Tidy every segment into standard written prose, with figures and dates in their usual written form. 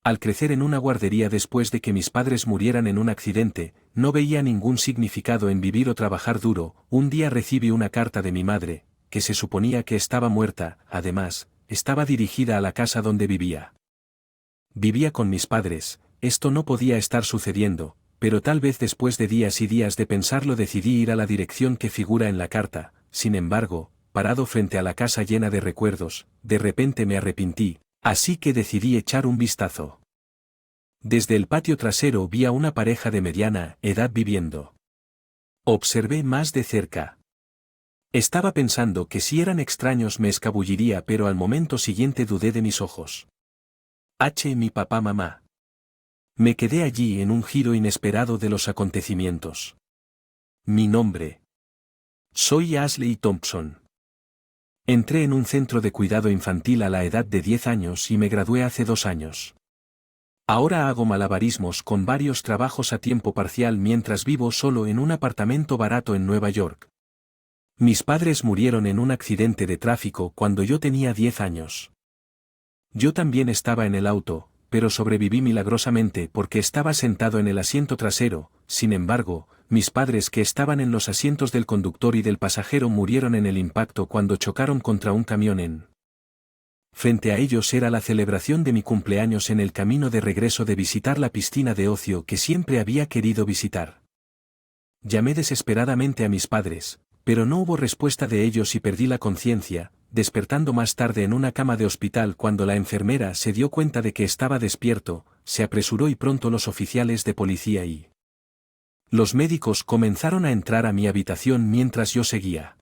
Al crecer en una guardería después de que mis padres murieran en un accidente, no veía ningún significado en vivir o trabajar duro. Un día recibí una carta de mi madre, que se suponía que estaba muerta. Además, estaba dirigida a la casa donde vivía. Vivía con mis padres, esto no podía estar sucediendo, pero tal vez después de días y días de pensarlo decidí ir a la dirección que figura en la carta. Sin embargo, parado frente a la casa llena de recuerdos, de repente me arrepentí, así que decidí echar un vistazo. Desde el patio trasero vi a una pareja de mediana edad viviendo. Observé más de cerca. Estaba pensando que si eran extraños me escabulliría, pero al momento siguiente dudé de mis ojos. Mi papá mamá. Me quedé allí en un giro inesperado de los acontecimientos. Mi nombre. Soy Ashley Thompson. Entré en un centro de cuidado infantil a la edad de 10 años y me gradué hace 2 años. Ahora hago malabarismos con varios trabajos a tiempo parcial mientras vivo solo en un apartamento barato en Nueva York. Mis padres murieron en un accidente de tráfico cuando yo tenía 10 años. Yo también estaba en el auto, pero sobreviví milagrosamente porque estaba sentado en el asiento trasero. Sin embargo, mis padres, que estaban en los asientos del conductor y del pasajero, murieron en el impacto cuando chocaron contra un camión. Frente a ellos era la celebración de mi cumpleaños en el camino de regreso de visitar la piscina de ocio que siempre había querido visitar. Llamé desesperadamente a mis padres, pero no hubo respuesta de ellos y perdí la conciencia, despertando más tarde en una cama de hospital cuando la enfermera se dio cuenta de que estaba despierto. Se apresuró y pronto los oficiales de policía y los médicos comenzaron a entrar a mi habitación mientras yo seguía.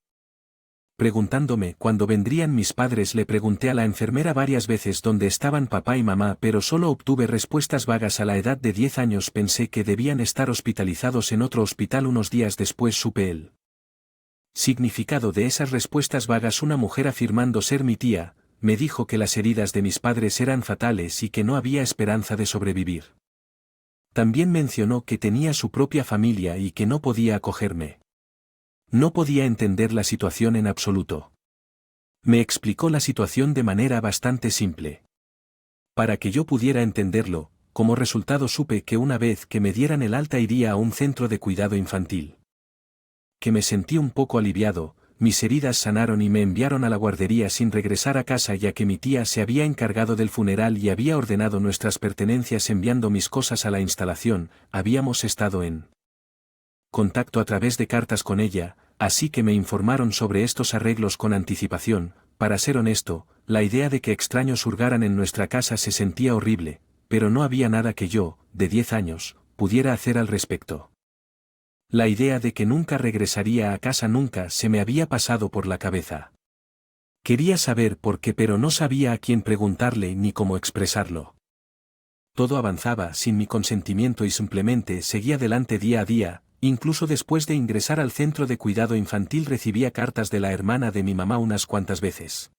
Preguntándome cuándo vendrían mis padres, le pregunté a la enfermera varias veces dónde estaban papá y mamá, pero solo obtuve respuestas vagas. A la edad de 10 años pensé que debían estar hospitalizados en otro hospital. Unos días después supe el significado de esas respuestas vagas. Una mujer, afirmando ser mi tía, me dijo que las heridas de mis padres eran fatales y que no había esperanza de sobrevivir. También mencionó que tenía su propia familia y que no podía acogerme. No podía entender la situación en absoluto. Me explicó la situación de manera bastante simple. Para que yo pudiera entenderlo, como resultado supe que una vez que me dieran el alta iría a un centro de cuidado infantil. Que me sentí un poco aliviado, mis heridas sanaron y me enviaron a la guardería sin regresar a casa, ya que mi tía se había encargado del funeral y había ordenado nuestras pertenencias enviando mis cosas a la instalación. Habíamos estado en contacto a través de cartas con ella, así que me informaron sobre estos arreglos con anticipación. Para ser honesto, la idea de que extraños hurgaran en nuestra casa se sentía horrible, pero no había nada que yo, de 10 años, pudiera hacer al respecto. La idea de que nunca regresaría a casa nunca se me había pasado por la cabeza. Quería saber por qué, pero no sabía a quién preguntarle ni cómo expresarlo. Todo avanzaba sin mi consentimiento y simplemente seguía adelante día a día. Incluso después de ingresar al centro de cuidado infantil recibía cartas de la hermana de mi mamá unas cuantas veces.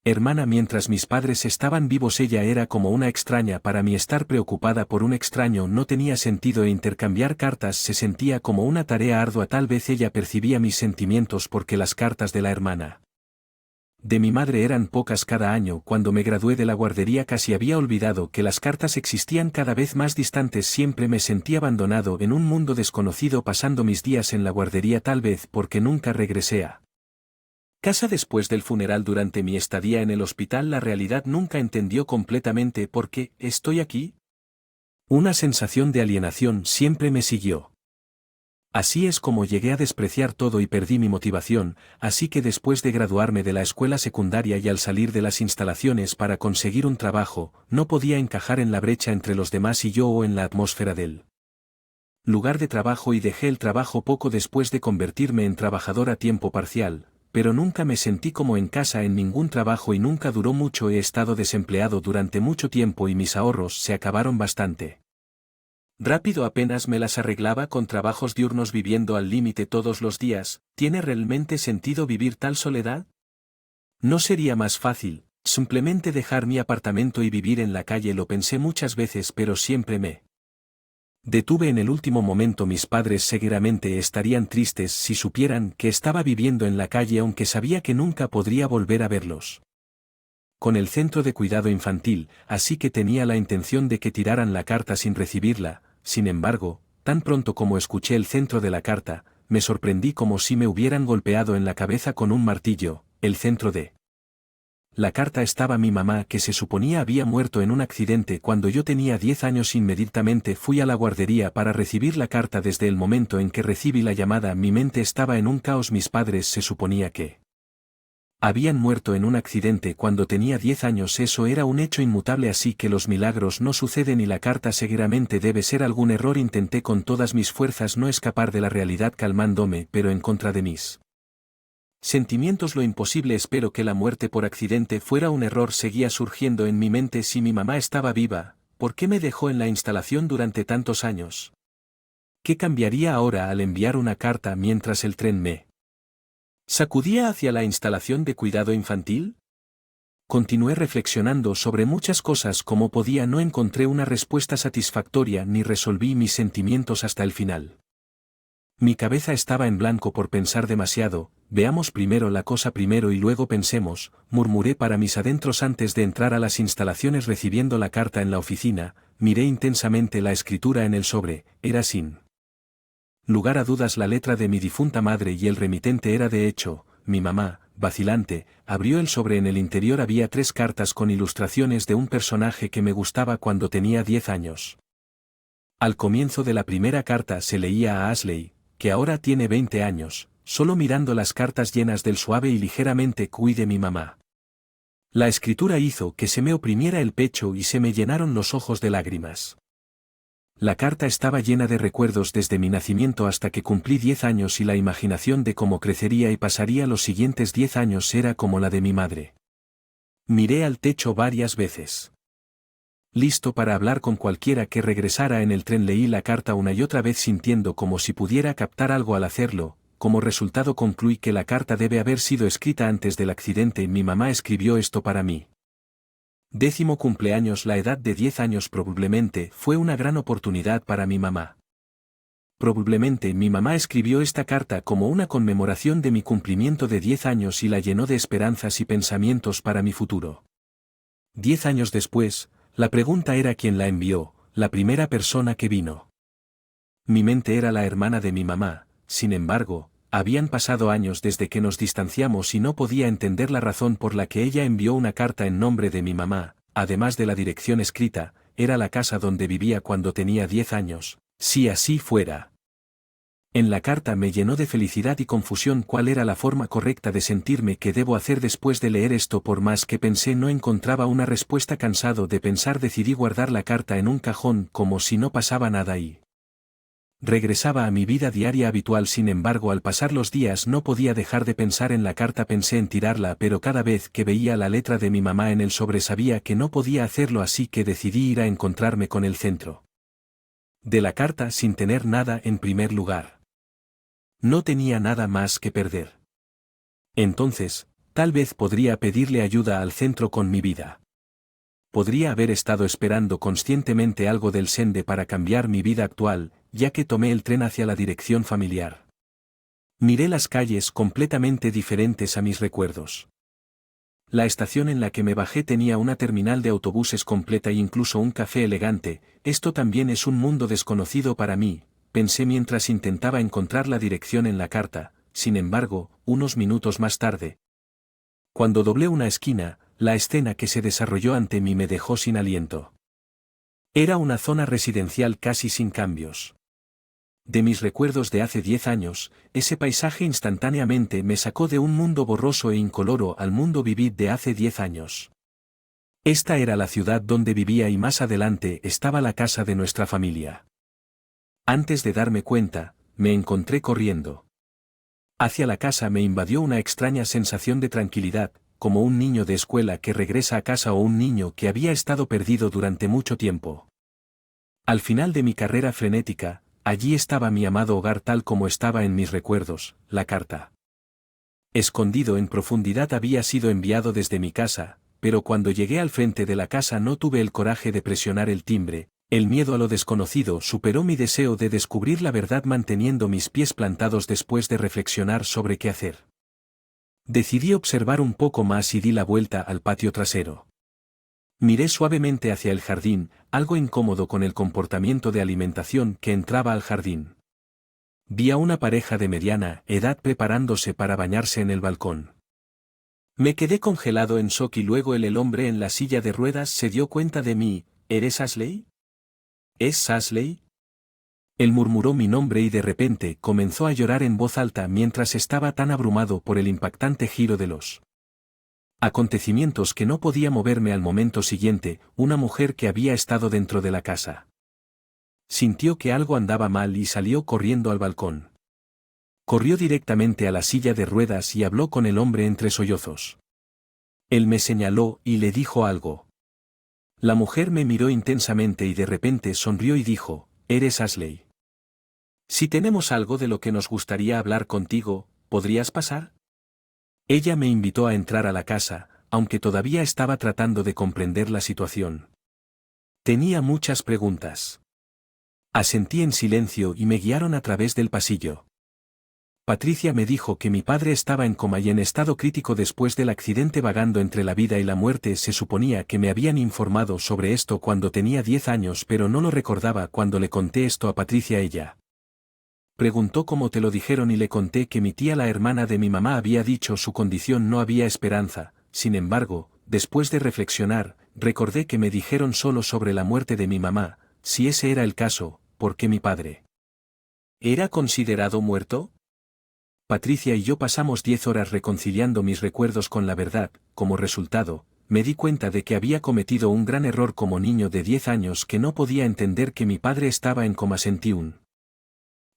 Hermana, mientras mis padres estaban vivos ella era como una extraña para mí. Estar preocupada por un extraño no tenía sentido e intercambiar cartas se sentía como una tarea ardua. Tal vez ella percibía mis sentimientos porque las cartas de la hermana de mi madre eran pocas cada año. Cuando me gradué de la guardería casi había olvidado que las cartas existían cada vez más distantes. Siempre me sentí abandonado en un mundo desconocido, pasando mis días en la guardería, tal vez porque nunca regresé a casa después del funeral. Durante mi estadía en el hospital la realidad nunca entendió completamente por qué estoy aquí. Una sensación de alienación siempre me siguió. Así es como llegué a despreciar todo y perdí mi motivación, así que después de graduarme de la escuela secundaria y al salir de las instalaciones para conseguir un trabajo, no podía encajar en la brecha entre los demás y yo o en la atmósfera del lugar de trabajo, y dejé el trabajo poco después de convertirme en trabajador a tiempo parcial, pero nunca me sentí como en casa en ningún trabajo y nunca duró mucho. He estado desempleado durante mucho tiempo y mis ahorros se acabaron bastante rápido. Apenas me las arreglaba con trabajos diurnos viviendo al límite todos los días. ¿Tiene realmente sentido vivir tal soledad? ¿No sería más fácil simplemente dejar mi apartamento y vivir en la calle? Lo pensé muchas veces, pero siempre me detuve en el último momento. Mis padres seguramente estarían tristes si supieran que estaba viviendo en la calle, aunque sabía que nunca podría volver a verlos. con el centro de cuidado infantil, así que tenía la intención de que tiraran la carta sin recibirla. Sin embargo, tan pronto como escuché el centro de la carta, me sorprendí como si me hubieran golpeado en la cabeza con un martillo. El centro de la carta estaba mi mamá, que se suponía había muerto en un accidente cuando yo tenía 10 años. Inmediatamente fui a la guardería para recibir la carta. Desde el momento en que recibí la llamada, mi mente estaba en un caos. Mis padres se suponía que habían muerto en un accidente cuando tenía 10 años. Eso era un hecho inmutable, así que los milagros no suceden y la carta seguramente debe ser algún error. Intenté con todas mis fuerzas no escapar de la realidad calmándome, pero en contra de mis sentimientos lo imposible. Espero que la muerte por accidente fuera un error. Seguía surgiendo en mi mente: si mi mamá estaba viva, ¿por qué me dejó en la instalación durante tantos años? ¿Qué cambiaría ahora al enviar una carta mientras el tren me sacudía hacia la instalación de cuidado infantil? Continué reflexionando sobre muchas cosas. Como podía, no encontré una respuesta satisfactoria ni resolví mis sentimientos hasta el final. Mi cabeza estaba en blanco por pensar demasiado. Veamos primero la cosa primero y luego pensemos, murmuré para mis adentros antes de entrar a las instalaciones. Recibiendo la carta en la oficina, miré intensamente la escritura en el sobre. Era sin lugar a dudas la letra de mi difunta madre y el remitente era de hecho mi mamá. Vacilante, abrió el sobre. En el interior había 3 cartas con ilustraciones de un personaje que me gustaba cuando tenía 10 años. Al comienzo de la primera carta se leía a Ashley, que ahora tiene 20 años, solo mirando las cartas llenas del suave y ligeramente cuí de mi mamá. La escritura hizo que se me oprimiera el pecho y se me llenaron los ojos de lágrimas. La carta estaba llena de recuerdos desde mi nacimiento hasta que cumplí 10 años y la imaginación de cómo crecería y pasaría los siguientes 10 años era como la de mi madre. Miré al techo varias veces. Listo para hablar con cualquiera que regresara en el tren. Leí la carta una y otra vez sintiendo como si pudiera captar algo al hacerlo. Como resultado concluí que la carta debe haber sido escrita antes del accidente. Mi mamá escribió esto para mí. 10º cumpleaños. La edad de 10 años probablemente fue una gran oportunidad para mi mamá. Probablemente mi mamá escribió esta carta como una conmemoración de mi cumplimiento de 10 años y la llenó de esperanzas y pensamientos para mi futuro. 10 años después, la pregunta era quién la envió. La primera persona que vino. Mi mente era la hermana de mi mamá. Sin embargo, habían pasado años desde que nos distanciamos y no podía entender la razón por la que ella envió una carta en nombre de mi mamá. Además de la dirección escrita, era la casa donde vivía cuando tenía 10 años. Si así fuera. En la carta me llenó de felicidad y confusión. ¿Cuál era la forma correcta de sentirme? ¿Qué debo hacer después de leer esto? Por más que pensé no encontraba una respuesta. Cansado de pensar decidí guardar la carta en un cajón como si no pasaba nada y regresaba a mi vida diaria habitual. Sin embargo, al pasar los días no podía dejar de pensar en la carta. Pensé en tirarla, pero cada vez que veía la letra de mi mamá en el sobre sabía que no podía hacerlo, así que decidí ir a encontrarme con el centro de la carta sin tener nada. En primer lugar, no tenía nada más que perder. Entonces, tal vez podría pedirle ayuda al centro con mi vida. Podría haber estado esperando conscientemente algo del sende para cambiar mi vida actual, ya que tomé el tren hacia la dirección familiar. Miré las calles completamente diferentes a mis recuerdos. La estación en la que me bajé tenía una terminal de autobuses completa e incluso un café elegante. Esto también es un mundo desconocido para mí, pensé mientras intentaba encontrar la dirección en la carta. Sin embargo, unos minutos más tarde, cuando doblé una esquina, la escena que se desarrolló ante mí me dejó sin aliento. Era una zona residencial casi sin cambios. De mis recuerdos de hace 10 años, ese paisaje instantáneamente me sacó de un mundo borroso e incoloro al mundo vivid de hace 10 años. Esta era la ciudad donde vivía y más adelante estaba la casa de nuestra familia. Antes de darme cuenta, me encontré corriendo hacia la casa. Me invadió una extraña sensación de tranquilidad, como un niño de escuela que regresa a casa o un niño que había estado perdido durante mucho tiempo. Al final de mi carrera frenética, allí estaba mi amado hogar tal como estaba en mis recuerdos. La carta, escondido en profundidad, había sido enviado desde mi casa, pero cuando llegué al frente de la casa no tuve el coraje de presionar el timbre. El miedo a lo desconocido superó mi deseo de descubrir la verdad. Manteniendo mis pies plantados después de reflexionar sobre qué hacer, Decidí observar un poco más y di la vuelta al patio trasero. Miré suavemente hacia el jardín, algo incómodo con el comportamiento de alimentación que entraba al jardín. Vi a una pareja de mediana edad preparándose para bañarse en el balcón. Me quedé congelado en shock y luego el hombre en la silla de ruedas se dio cuenta de mí. ¿Eres Ashley? ¿Es Ashley? Él murmuró mi nombre y de repente comenzó a llorar en voz alta mientras estaba tan abrumado por el impactante giro de los acontecimientos que no podía moverme al momento siguiente. Una mujer que había estado dentro de la casa sintió que algo andaba mal y salió corriendo al balcón. Corrió directamente a la silla de ruedas y habló con el hombre entre sollozos. Él me señaló y le dijo algo. La mujer me miró intensamente y de repente sonrió y dijo: ¿Eres Ashley? Si tenemos algo de lo que nos gustaría hablar contigo, ¿podrías pasar? Ella me invitó a entrar a la casa, aunque todavía estaba tratando de comprender la situación. Tenía muchas preguntas. Asentí en silencio y me guiaron a través del pasillo. Patricia me dijo que mi padre estaba en coma y en estado crítico después del accidente, vagando entre la vida y la muerte. Se suponía que me habían informado sobre esto cuando tenía 10 años, pero no lo recordaba cuando le conté esto a Patricia. Ella preguntó cómo te lo dijeron y le conté que mi tía, la hermana de mi mamá, había dicho su condición, no había esperanza. Sin embargo, después de reflexionar, recordé que me dijeron solo sobre la muerte de mi mamá. Si ese era el caso, ¿por qué mi padre era considerado muerto? Patricia y yo pasamos 10 horas reconciliando mis recuerdos con la verdad. Como resultado, me di cuenta de que había cometido un gran error como niño de 10 años que no podía entender que mi padre estaba en coma. Sentí un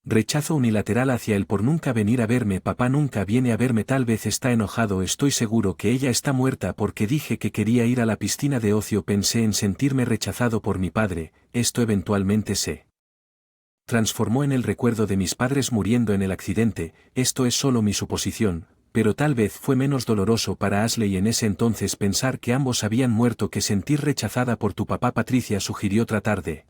rechazo unilateral hacia él por nunca venir a verme. Papá nunca viene a verme, tal vez está enojado. Estoy seguro que ella está muerta porque dije que quería ir a la piscina de ocio. Pensé en sentirme rechazado por mi padre. Esto eventualmente se transformó en el recuerdo de mis padres muriendo en el accidente. Esto es solo mi suposición, pero tal vez fue menos doloroso para Ashley en ese entonces pensar que ambos habían muerto que sentir rechazada por tu papá. Patricia sugirió tratar de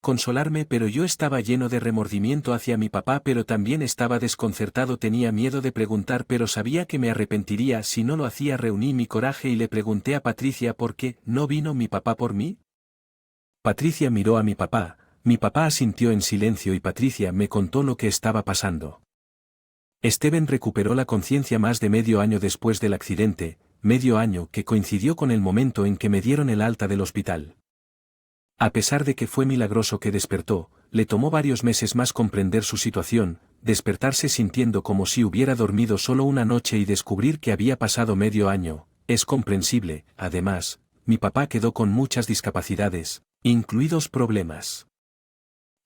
consolarme, pero yo estaba lleno de remordimiento hacia mi papá, pero también estaba desconcertado. Tenía miedo de preguntar, pero sabía que me arrepentiría si no lo hacía. Reuní mi coraje y le pregunté a Patricia: ¿por qué no vino mi papá por mí? Patricia miró a mi papá. Mi papá asintió en silencio y Patricia me contó lo que estaba pasando. Steven recuperó la conciencia más de medio año después del accidente, medio año que coincidió con el momento en que me dieron el alta del hospital. A pesar de que fue milagroso que despertó, le tomó varios meses más comprender su situación, despertarse sintiendo como si hubiera dormido solo una noche y descubrir que había pasado medio año. Es comprensible. Además, mi papá quedó con muchas discapacidades, incluidos problemas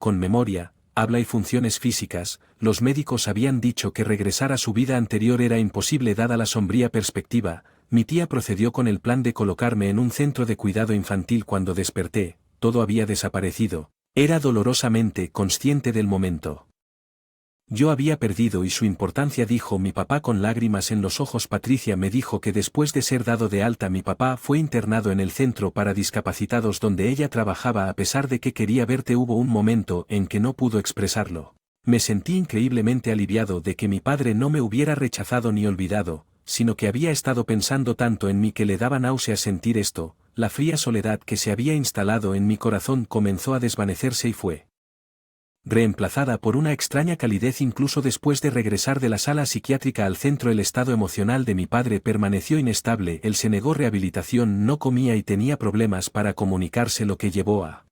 con memoria, habla y funciones físicas. Los médicos habían dicho que regresar a su vida anterior era imposible dada la sombría perspectiva. Mi tía procedió con el plan de colocarme en un centro de cuidado infantil. Cuando desperté, todo había desaparecido. Era dolorosamente consciente del momento. Yo había perdido y su importancia, dijo mi papá con lágrimas en los ojos. Patricia me dijo que después de ser dado de alta mi papá fue internado en el centro para discapacitados donde ella trabajaba. A pesar de que quería verte, hubo un momento en que no pudo expresarlo. Me sentí increíblemente aliviado de que mi padre no me hubiera rechazado ni olvidado, sino que había estado pensando tanto en mí que le daba náuseas sentir esto. La fría soledad que se había instalado en mi corazón comenzó a desvanecerse y fue reemplazada por una extraña calidez. Incluso después de regresar de la sala psiquiátrica al centro, el estado emocional de mi padre permaneció inestable. Él se negó rehabilitación, no comía y tenía problemas para comunicarse, lo que llevó a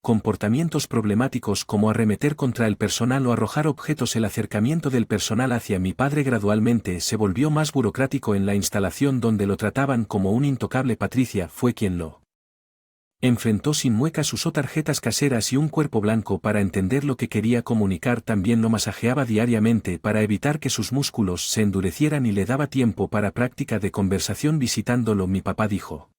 comportamientos problemáticos como arremeter contra el personal o arrojar objetos. El acercamiento del personal hacia mi padre gradualmente se volvió más burocrático en la instalación donde lo trataban como un intocable. Patricia fue quien lo enfrentó sin muecas, usó tarjetas caseras y un cuerpo blanco para entender lo que quería comunicar. También lo masajeaba diariamente para evitar que sus músculos se endurecieran y le daba tiempo para práctica de conversación. Visitándolo, mi papá dijo: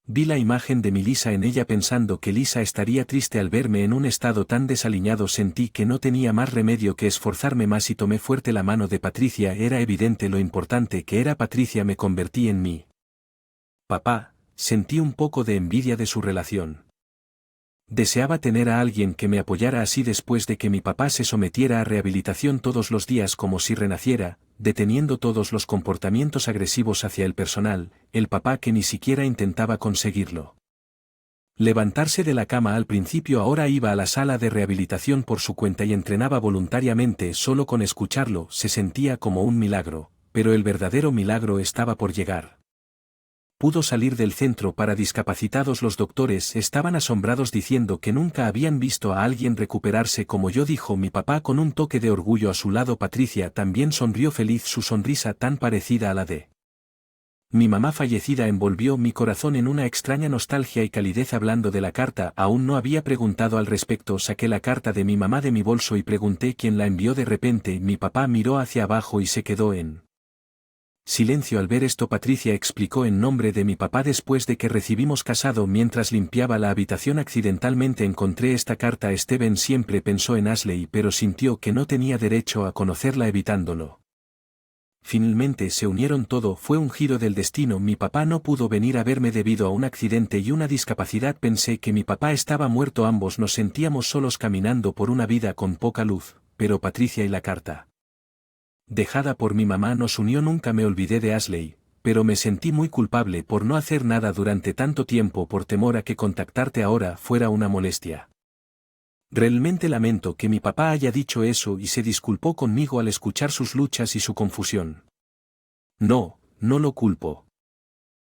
vi la imagen de mi Lisa en ella, pensando que Lisa estaría triste al verme en un estado tan desaliñado. Sentí que no tenía más remedio que esforzarme más y tomé fuerte la mano de Patricia. Era evidente lo importante que era Patricia. Me convertí en mí papá. Sentí un poco de envidia de su relación Deseaba tener a alguien que me apoyara así después de que mi papá se sometiera a rehabilitación todos los días como si renaciera, deteniendo todos los comportamientos agresivos hacia el personal, el papá que ni siquiera intentaba conseguirlo. Levantarse de la cama al principio ahora iba a la sala de rehabilitación por su cuenta y entrenaba voluntariamente solo con escucharlo se sentía como un milagro, pero el verdadero milagro estaba por llegar. Pudo salir del centro para discapacitados. Los doctores estaban asombrados diciendo que nunca habían visto a alguien recuperarse como yo, dijo mi papá con un toque de orgullo a su lado. Patricia también sonrió feliz, su sonrisa tan parecida a la de mi mamá fallecida envolvió mi corazón en una extraña nostalgia y calidez. Hablando de la carta, aún no había preguntado al respecto. Saqué la carta de mi mamá de mi bolso y pregunté quién la envió. De repente mi papá miró hacia abajo y se quedó en silencio al ver esto. Patricia explicó: en nombre de mi papá, después de que recibimos casado. Mientras limpiaba la habitación accidentalmente encontré esta carta. Steven siempre pensó en Ashley pero sintió que no tenía derecho a conocerla evitándolo. Finalmente se unieron. Todo fue un giro del destino. Mi papá no pudo venir a verme debido a un accidente y una discapacidad. Pensé que mi papá estaba muerto. Ambos nos sentíamos solos caminando por una vida con poca luz, pero Patricia y la carta dejada por mi mamá nos unió. Nunca me olvidé de Ashley, pero me sentí muy culpable por no hacer nada durante tanto tiempo por temor a que contactarte ahora fuera una molestia. Realmente lamento que mi papá haya dicho eso y se disculpó conmigo al escuchar sus luchas y su confusión. No, no lo culpo.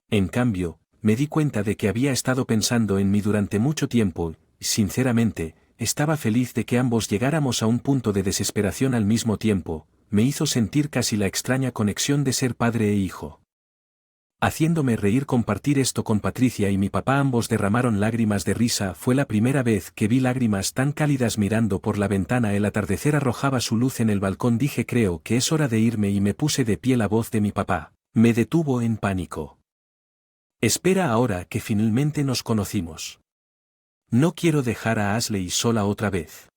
En cambio, me di cuenta de que había estado pensando en mí durante mucho tiempo, y sinceramente, estaba feliz de que ambos llegáramos a un punto de desesperación al mismo tiempo. Me hizo sentir casi la extraña conexión de ser padre e hijo. Haciéndome reír compartir esto con Patricia y mi papá. Ambos derramaron lágrimas de risa. Fue la primera vez que vi lágrimas tan cálidas. Mirando por la ventana el atardecer arrojaba su luz en el balcón. Dije: creo que es hora de irme, y me puse de pie. La voz de mi papá me detuvo en pánico. Espera, ahora que finalmente nos conocimos. No quiero dejar a Ashley sola otra vez.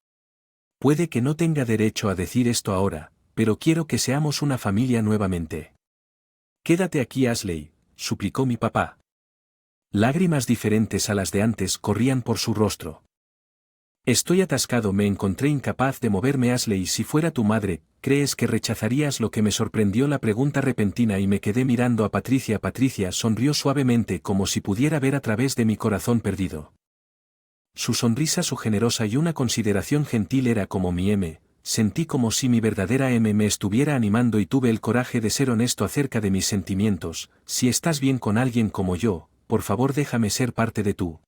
Puede que no tenga derecho a decir esto ahora, pero quiero que seamos una familia nuevamente. Quédate aquí, Ashley, suplicó mi papá. Lágrimas diferentes a las de antes corrían por su rostro. Estoy atascado. Me encontré incapaz de moverme. Ashley, si fuera tu madre, ¿crees que rechazarías lo que me sorprendió la pregunta repentina y me quedé mirando a Patricia? Patricia sonrió suavemente como si pudiera ver a través de mi corazón perdido. Su sonrisa, su generosa y una consideración gentil era como mi M. Sentí como si mi verdadera M me estuviera animando y tuve el coraje de ser honesto acerca de mis sentimientos. Si estás bien con alguien como yo, por favor déjame ser parte de tu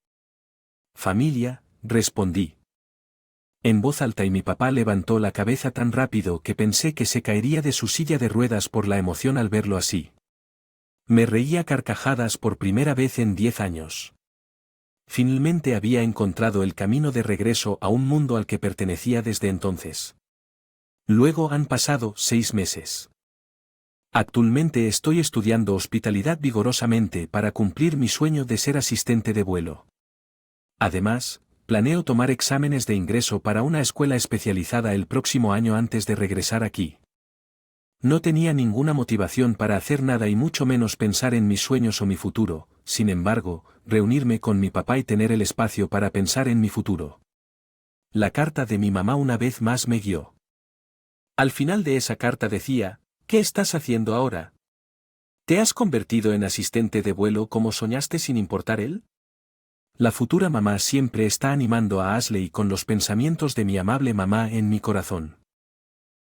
familia, respondí en voz alta, y mi papá levantó la cabeza tan rápido que pensé que se caería de su silla de ruedas por la emoción al verlo así. Me reía a carcajadas por primera vez en 10 años. Finalmente había encontrado el camino de regreso a un mundo al que pertenecía desde entonces. Luego han pasado 6 meses. Actualmente estoy estudiando hospitalidad vigorosamente para cumplir mi sueño de ser asistente de vuelo. Además, planeo tomar exámenes de ingreso para una escuela especializada el próximo año antes de regresar aquí. No tenía ninguna motivación para hacer nada y mucho menos pensar en mis sueños o mi futuro. Sin embargo, reunirme con mi papá y tener el espacio para pensar en mi futuro. La carta de mi mamá una vez más me guió. Al final de esa carta decía: ¿qué estás haciendo ahora? ¿Te has convertido en asistente de vuelo como soñaste sin importar él? La futura mamá siempre está animando a Ashley con los pensamientos de mi amable mamá en mi corazón.